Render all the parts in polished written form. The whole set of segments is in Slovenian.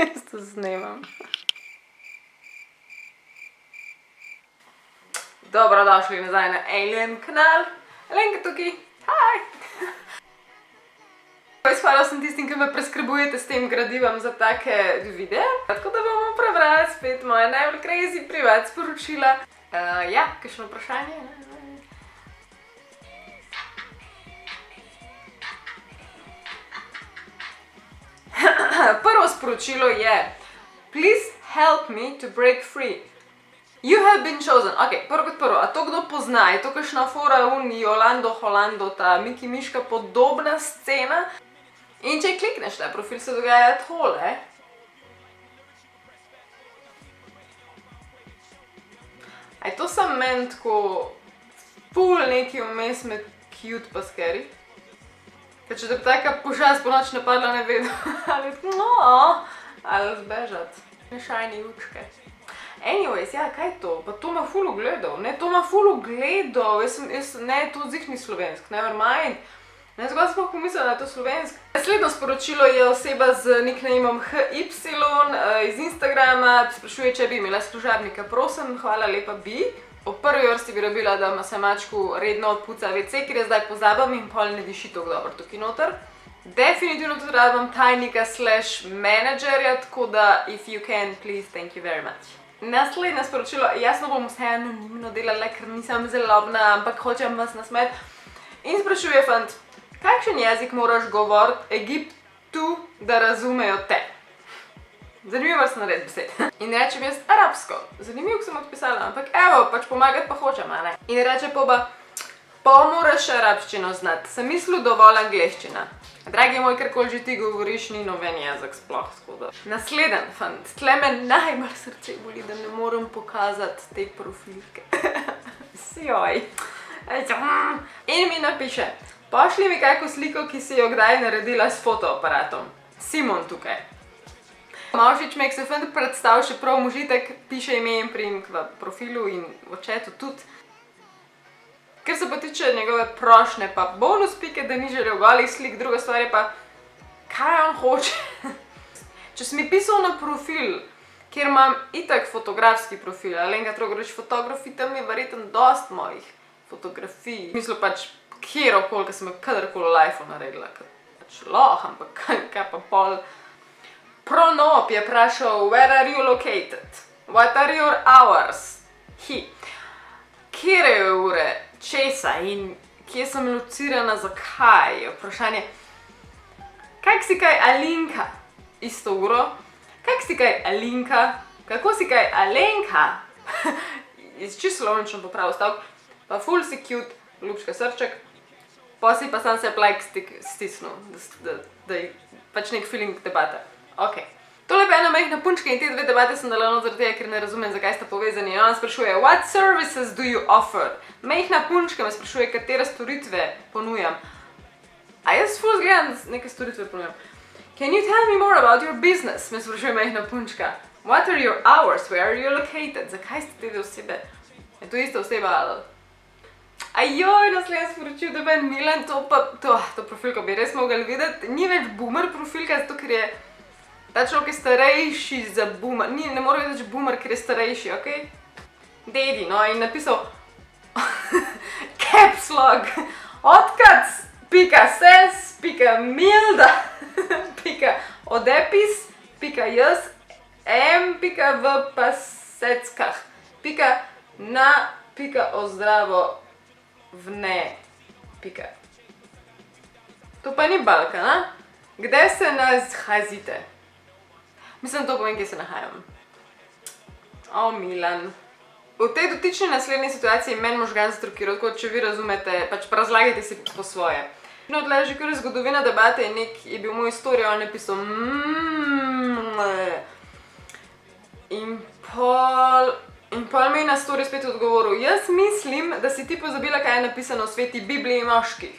Jaz to snemam. Dobrodošli nazaj na Alien kanal. Alenka tukaj. Hi! Hvala vsem tistim, ki me preskrbujete s tem gradivom za take videe. Tako da bomo prebrali spet moje najbolj crazy privat sporočila. Ja, kakšno vprašanje? Prvo sporočilo je: Please help me to break free. You have been chosen. Ok, prvo kot prvo, a to kdo pozna? Je to kakšna fora Jolando Holando, ta Miki Miška podobna scena? In če klikneš na profil, se dogaja tole. A je to sam meni tako ful neki vmes med cute pa scary? Ker če te bi taka pošast po noč napadla, ne vedo, ali zbežat. Šajni učke. Anyways, ja, kaj je to? Pa to ima ful ugledov, ne, to ima ful ugledov. Ne, to zih ni slovensk, never mind. Ne, zgolj sem pomislila, da je to slovensk. Naslednjo sporočilo je oseba z nicknameom HY iz Instagrama. Sprašuje, če bi imela služabnika. Prosim, hvala lepa bi. V prvi vrsti bi rabila, da se mačku redno puca WC, ker je zdaj pozabam in pol ne diši tako dobro tukaj noter. Definitivno tudi rabim tajnika / menedžerja, tako da if you can, please, thank you very much. Naslednje sporočilo, jasno bom vse anonimno delala, ker nisem zelobna, ampak hočem vas nasmeti. In sprašuje fant, kakšen jezik moraš govoriti Egiptu, da razumejo te? Zanimivo vrstna red besed. In rečem jaz arabsko. Zanimivo, ko sem odpisala, ampak evo, pač pomagati pa hočem, a ne? In reče pa moraš arabščino znati, sem mislil dovolj angleščina. Dragi moj, karkoli že ti govoriš, ni noben jezik sploh, skoda. Naslednji fant, tle me najbolj srce boli, da ne morem pokazati te profilke. Sjoj. In mi napiše, pošli mi kako sliko, ki si jo kdaj naredila s fotoaparatom. Simon tukaj. Mavšič me se fant predstav še prav užitek, piše ime in priimek v profilu in v chatu tudi. Ker se pa tiče njegove prošnje pa bonus pike, da ni želel golih slik, druga stvar je pa, kaj on hoče. Če si mi pisal na profil, kjer imam itak fotografski profil, Alenka Trogorovič fotografi, tam je verjetno dost mojih fotografij. Mislil pač, kjerokoli, ki sem jo kadarkoli v lifeu naredila, pač loh, ampak kaj pa pol. Pronop je vprašal, where are you located? What are your hours? Kjere je ure? Česa in kje sem locirana, zakaj je vprašanje. Kak si kaj Alinka? Isto uro. Kak si kaj Alinka? Kako si kaj Alenka? Čisto slovnično popravil stavek. Pa ful si cute, ljubčka srček. Pa si pa sam se like stisnil, da je pač nek feeling debate. Ok. Tole pa ena majhna punčka in te dve debate sem dala not zaradi tega, ker ne razumem, zakaj sta povezani. In ona sprašuje, what services do you offer? Majhna punčka me sprašuje, katere storitve ponujam. A jaz ful zgledam neke storitve ponujam. Can you tell me more about your business? Me sprašuje majhna punčka. What are your hours? Where are you located? Zakaj ste te dve osebe? Je to ista oseba ali? Ajoj, naslednje sporočil, da ben Milan, to profilko bi res mogli videti. Ni več boomer profilka, zato ker je ta človek je starejši za boomer. Ne mora biti več boomer, ker je starejši, ok? Dedi, no, in napisal caps lock odkac, pika ses, pika milda, pika odepis, pika jaz, pika v paseckah, pika na, pika ozdravo vne, pika. To pa ni Balkan, a? Kde se nas hazite? Mislim, to povem, kje se nahajam. O, Milan. V tej dotični naslednji situaciji meni možgan zatrokiral, tako če vi razumete, pač pa razlagajte si po svoje. No, tle že kar zgodovina debate je bil moj istorija, on je pisal in pol mi je na story spet odgovoril, jaz mislim, da si ti pozabila, kaj je napisano v sveti Bibliji moških.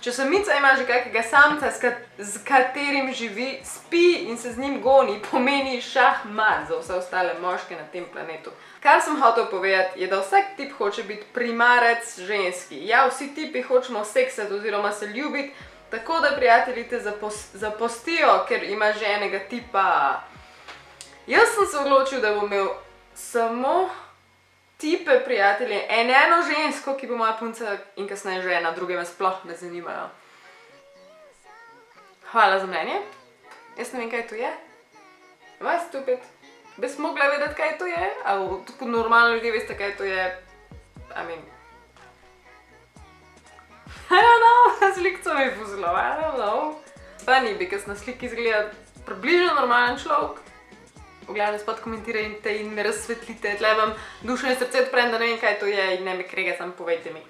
Če samica ima že kakega samca, s katerim živi, spi in se z njim goni, pomeni šahmat za vse ostale moške na tem planetu. Kar sem hotel povedati, je, da vsak tip hoče biti primarec ženski. Ja, vsi tipi hočemo seksati oziroma se ljubiti, Tako da prijatelji te zapustijo, ker ima že enega tipa. Jaz sem se odločil, da bom imel samo tipe prijatelje, eno žensko, ki bo moja punca in kasneje žena, druge me sploh ne zanimajo. Hvala za mnenje. Jaz ne vem, kaj to je. Vas stupid. Bi smo mogla vedeti, kaj to je? Ali tako normalni ljudje veste, kaj to je? I don't know, slikco mi je fuzilo, I don't know. Funny, because na sliki izgleda približno normalen človek. V glavnem spod komentirajte in me razsvetlite, tle vam dušo in srce odprem, da ne vem, kaj to je in ne me krega, samo povejte mi.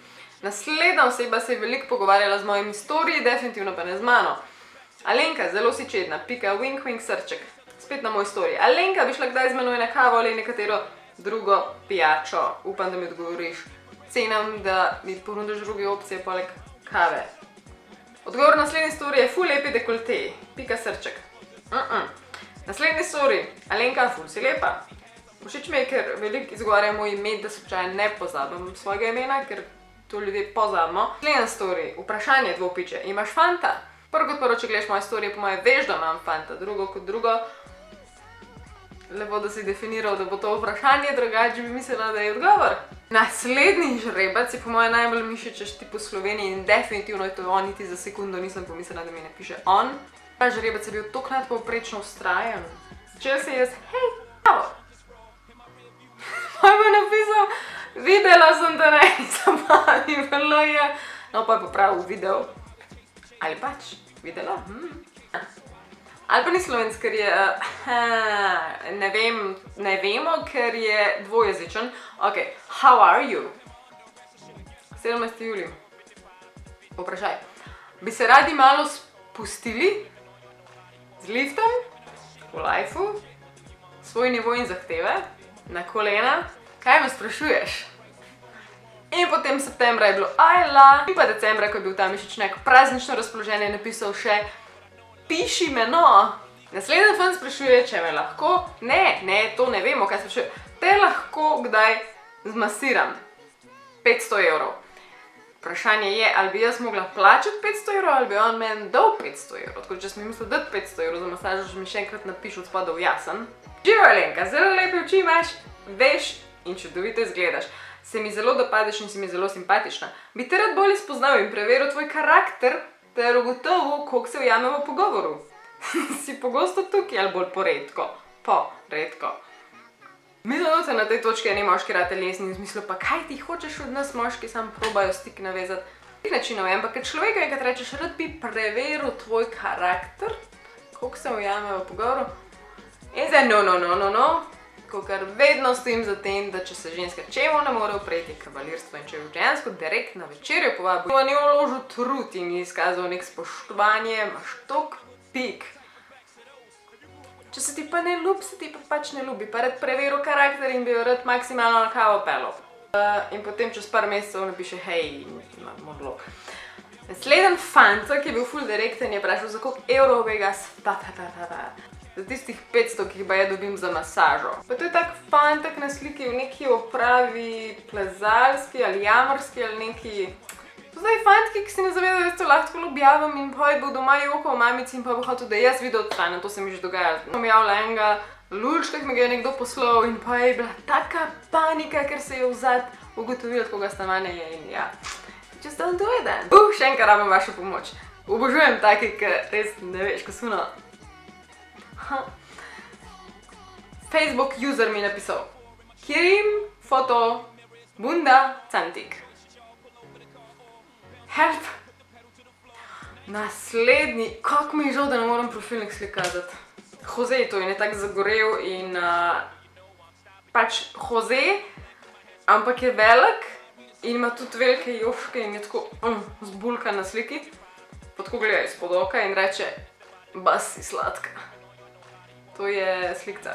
Naslednja oseba se je veliko pogovarjala z mojimi storiji, definitivno pa ne z mano. Alenka, zelo si čedna, pika, wink, wink, srček. Spet na moj storij. Alenka, bi šla kdaj z menoj na kavo ali nekatero drugo pijačo? Upam, da mi odgovoriš. Cenam, da mi ponudiš druge opcije poleg kave. Odgovor na naslednji storij je ful lepi dekolte, pika, srček. Naslednji storij, Alenka, ful si lepa. Všeč mi je, ker veliko izgovarja moj ime, da slučajno ne pozabim svojega imena, ker to ljudje pozabimo. Naslednja storij, vprašanje dvopiče, imaš fanta? Prvo kot prvo, če gledaš moje storije, po moje veš, da imam fanta, drugo kot drugo. Lepo, da si definiral, da bo to vprašanje, drugače bi mislila, da je odgovor. Naslednji žrebec je po moje najbolj mišičeš tip v Sloveniji in definitivno je to on, niti za sekundo nisem pomislila, da mi ne piše on. Ta žrebec je bil toliko nadpovprečno vztrajen. Začel se je z hej, kavo. Pa bi napisal, videla sem te, ne, nisem pa ni bilo je. No, pa je popravil video. Ali pač, videla? Ali pa ni slovensk, ker je, ne vemo, ker je dvojezičen. Ok, how are you? 17. julij. Vprašaj. Bi se radi malo spustili z liftom, v lifeu, svoj nivo in zahteve, na kolena? Kaj me sprašuješ? In potem septembra je bilo ajla, in pa decembra, ko je bil ta mišič neko praznično razpoloženje, je napisal še piši me no. Naslednji fan sprašuje, če me lahko, ne, to ne vemo, kaj sprašuje, te lahko kdaj zmasiram. 500 evrov. Vprašanje je, ali bi jaz mogla plačati 500 evrov, ali bi on meni dal 500 evrov. Tako, če sem mi mislil dati 500 evrov za masažo, že mi še enkrat napiš od spodov jasen. Živo, Alenka, zelo lepe oči imaš, veš in čudovito izgledaš. Se mi zelo dopadeš in si mi zelo simpatična. Bi te rad bolj spoznal in preveril tvoj karakter, ter ugotovil, koliko se ujamemo v pogovoru. Si pogosto tukaj ali bolj poredko? Redko. Mislim, da se na tej točki eni moški rad telesni in zmislijo, pa kaj ti hočeš od nas moški, sam probajo stik navezati. Tih načinov je, ampak kad človeka enkrat rečeš, rad bi preveril tvoj karakter, koliko se ujamemo v pogovoru. In zdaj no. Kakor vedno stojim za tem, da če se ženska čemu ne more upreti kavalirstvo in če je žensko direkt na večerjo povabil, bo ni vložil trud in ji izkazal nek spoštovanje, imaš tok pik. Če se ti pa ne ljubi, se ti pa pač ne ljubi, pa rad preveril karakter in bi jo rad maksimalno na kavo pelil. In potem čez par mesecev napiše, hej, imam odlog. Naslednji fanta, ki je bil ful direkten, je vprašal, za koliko evrov bi ga za tistih 500, ki jih baje dobim za masažo. Pa to je tak fantak na sliki v neki opravi plezalski ali jamarski ali neki. To zdaj fantki, ki si ne zavedajo, da se lahko objavim in pa je bil doma jokal mamici in pa bo hotel, da jaz video odstranim, to se mi že dogaja. Sem javila enega lulčka, ki mi ga je nekdo poslal in pa je bila taka panika, ker se je vzad ugotovila, od koga stanovanje je in ja. Just don't do it then. Še enkrat rabim vašo pomoč. Obožujem taki, ker res ne veš, ko suno. Facebook user mi je napisal Kirim, foto, bunda, cantik. Help! Naslednji, kako mi je žal, da ne moram profilnih slik kazati. Jose, to je ne tak zagorel in pač Jose, ampak je velik in ima tudi velike joške in je tako zbulkan na sliki. Pa tako gleda izpod oka in reče, bas si sladka. To je slikca.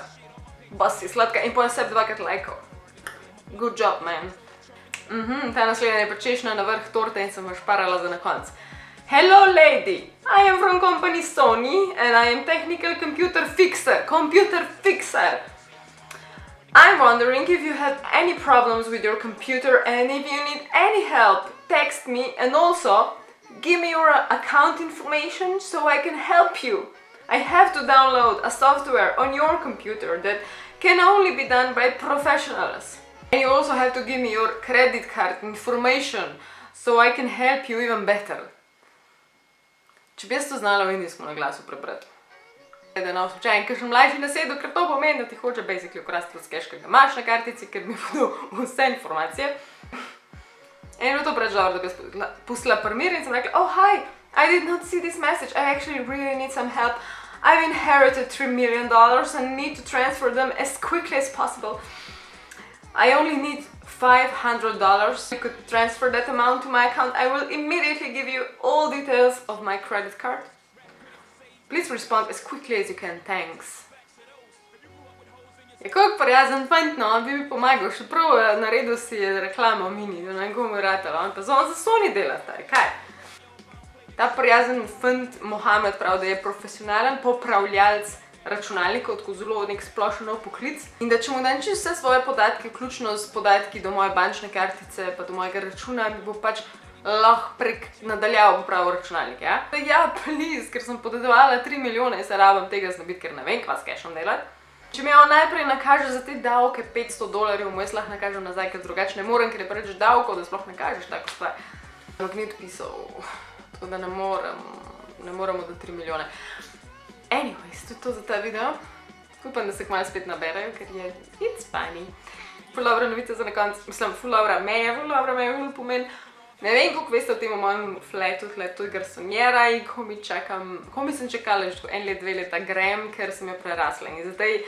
Bas si sladka in potem sebi dvakrat lajkal. Good job, man. Ta naslednja je pa češnja na vrh torte in sem jo šparala za na konc. Hello lady, I am from company Sony and I am technical computer fixer. I'm wondering if you have any problems with your computer and if you need any help, text me and also give me your account information so I can help you. I have to download a software on your computer that can only be done by professionals. And you also have to give me your credit card information so I can help you even better. Če bi jaz to znala v indijskem naglasu prebrati. Da je slučajno kakšen mlajši nasedel, ker to pomeni, da ti hoče basically ukrasti od cash, ki ga imaš na kartici, ker mi bodo vse informacije. In je bilo to preveč dobro, da bi jaz pustila pri miru in sem rekla, oh hi, I did not see this message, I actually really need some help. I've inherited $3 million and need to transfer them as quickly as possible. I only need $500. You could transfer that amount to my account. I will immediately give you all details of my credit card. Please respond as quickly as you can. Thanks. Je koliko prijazen fant, no, on bi mi pomagal, še prav naredil si je reklamo mini, da ne komu ratalo, on pa za Sony dela, stari, kaj? Ta prijazen fant Mohamed pravi, da je profesionalen popravljalec računalnikov, tako zelo nek splošen nov poklic in da če mu dam čisto vse svoje podatke, vključno s podatki do moje bančne kartice pa do mojega računa, mi bo pač lahko prek nadaljavo popravil računalnike, ja? Ja, please, ker sem podedovala 3 milijone in se rabim tega znebiti, ker ne vem, kva s cashom delati. Če mi on najprej nakaže za te davke $500, mu jaz lahko nakažem nazaj, ker drugače ne morem, ker je preveč davkov, da sploh nakažeš tako stvar. Magnit pisal, tako da ne moremo do 3 milijone. Anyways, to je to za ta video. Upam, da se kmalu spet naberajo, ker je it's funny. Ful dobra novica za na konc, mislim, ful dobra, meni ful pomen. Ne vem, koliko veste o tem v mojem flatu, to je garsonjera in komi sem čakala že 1 let, 2 leta grem, ker sem jo prerasla. In zdaj,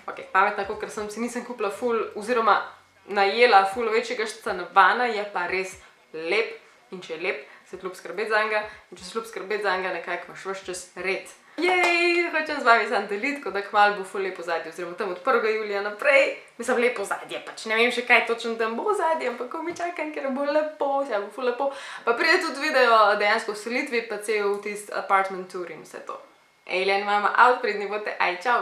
ok, pametna, ker sem si nisem kupila ful, oziroma najela ful večjega stanovanja, je pa res lep. In če je lep, se je ljub skrbeti zanj, in če se ljub skrbeti zanj, nekako imaš ves čas red. Jej, hočem z vami sam deliti, da kmalu bo ful lepo zadje, oziroma tam od 1. julija naprej, mislim lepo zadje, pač ne vem še kaj točno tam bo zadje, ampak ko mi čakam, ker bo lepo, se bo ful lepo. Pa pride tudi video dejansko v selitvi, pa cel tist apartment tour in vse to. Alien mama out, pridni bote, aj čau!